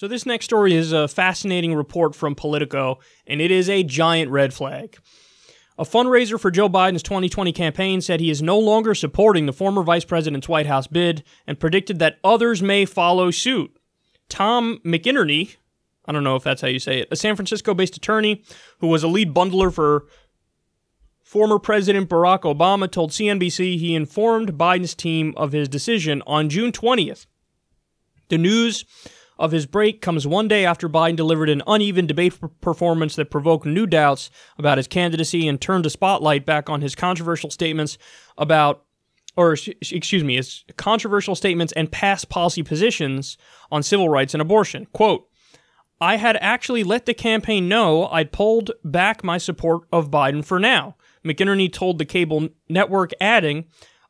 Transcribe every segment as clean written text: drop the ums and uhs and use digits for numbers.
So this next story is a fascinating report from Politico, and it is a giant red flag. A fundraiser for Joe Biden's 2020 campaign said he is no longer supporting the former vice president's White House bid and predicted that others may follow suit. Tom McInerney, I don't know if that's how you say it, a San Francisco-based attorney who was a lead bundler for former President Barack Obama, told CNBC he informed Biden's team of his decision on June 20th. The news of his break comes one day after Biden delivered an uneven debate performance that provoked new doubts about his candidacy and turned the spotlight back on his controversial statements his controversial statements and past policy positions on civil rights and abortion. Quote, "I had actually let the campaign know I'd pulled back my support of Biden for now," McInerney told the cable network, adding,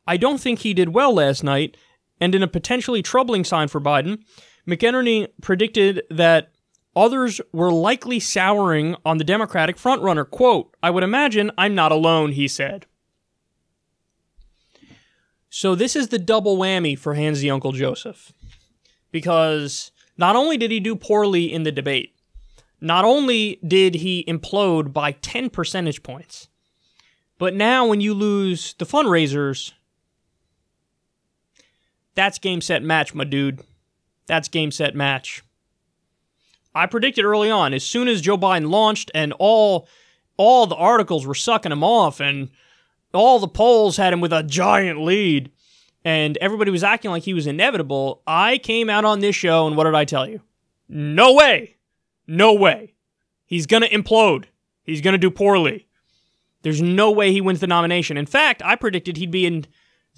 "I don't think he did well last night," and in a potentially troubling sign for Biden, McInerney predicted that others were likely souring on the Democratic frontrunner. Quote, "I would imagine I'm not alone," he said. So this is the double whammy for Handsy Uncle Joseph. Because not only did he do poorly in the debate, not only did he implode by 10 percentage points, but now when you lose the fundraisers, that's game, set, match, my dude. That's game, set, match. I predicted early on, as soon as Joe Biden launched and all the articles were sucking him off and all the polls had him with a giant lead and everybody was acting like he was inevitable, I came out on this show and what did I tell you? No way. No way. He's going to implode. He's going to do poorly. There's no way he wins the nomination. In fact, I predicted he'd be in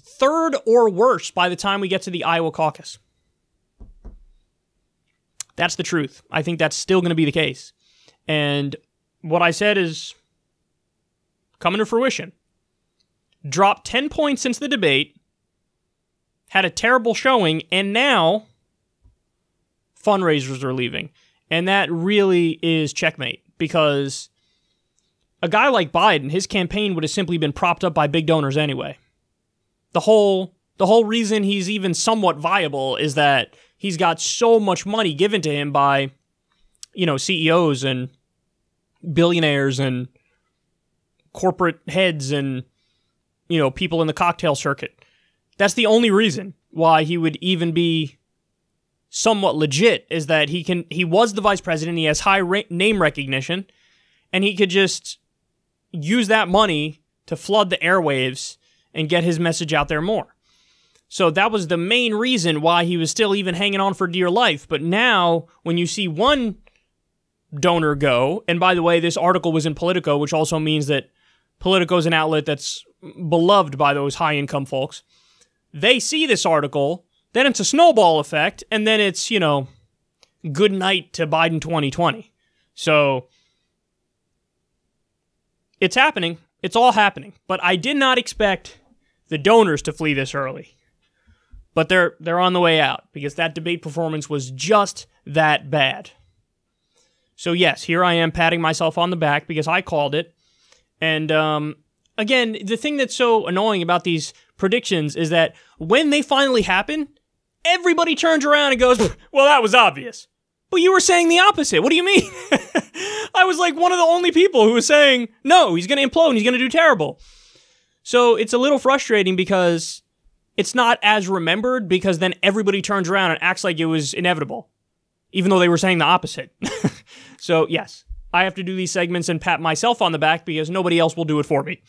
third or worse by the time we get to the Iowa caucus. That's the truth. I think that's still going to be the case. And what I said is coming to fruition. Dropped 10 points since the debate, had a terrible showing, and now fundraisers are leaving. And that really is checkmate, because a guy like Biden, his campaign would have simply been propped up by big donors anyway. The whole reason he's even somewhat viable is that he's got so much money given to him by, CEOs and billionaires and corporate heads and, people in the cocktail circuit. That's the only reason why he would even be somewhat legit, is that he was the vice president, he has high name recognition, and he could just use that money to flood the airwaves and get his message out there more. So that was the main reason why he was still even hanging on for dear life. But now, when you see one donor go, and by the way, this article was in Politico, which also means that Politico is an outlet that's beloved by those high-income folks. They see this article, then it's a snowball effect, and then it's, good night to Biden 2020. So it's happening. It's all happening. But I did not expect the donors to flee this early. But they're on the way out, because that debate performance was just that bad. So yes, here I am patting myself on the back because I called it. And again, the thing that's so annoying about these predictions is that when they finally happen, everybody turns around and goes, "Well, that was obvious." But you were saying the opposite. What do you mean? I was like one of the only people who was saying, no, he's going to implode and he's going to do terrible. So it's a little frustrating because it's not as remembered, because then everybody turns around and acts like it was inevitable, even though they were saying the opposite. So yes, I have to do these segments and pat myself on the back because nobody else will do it for me.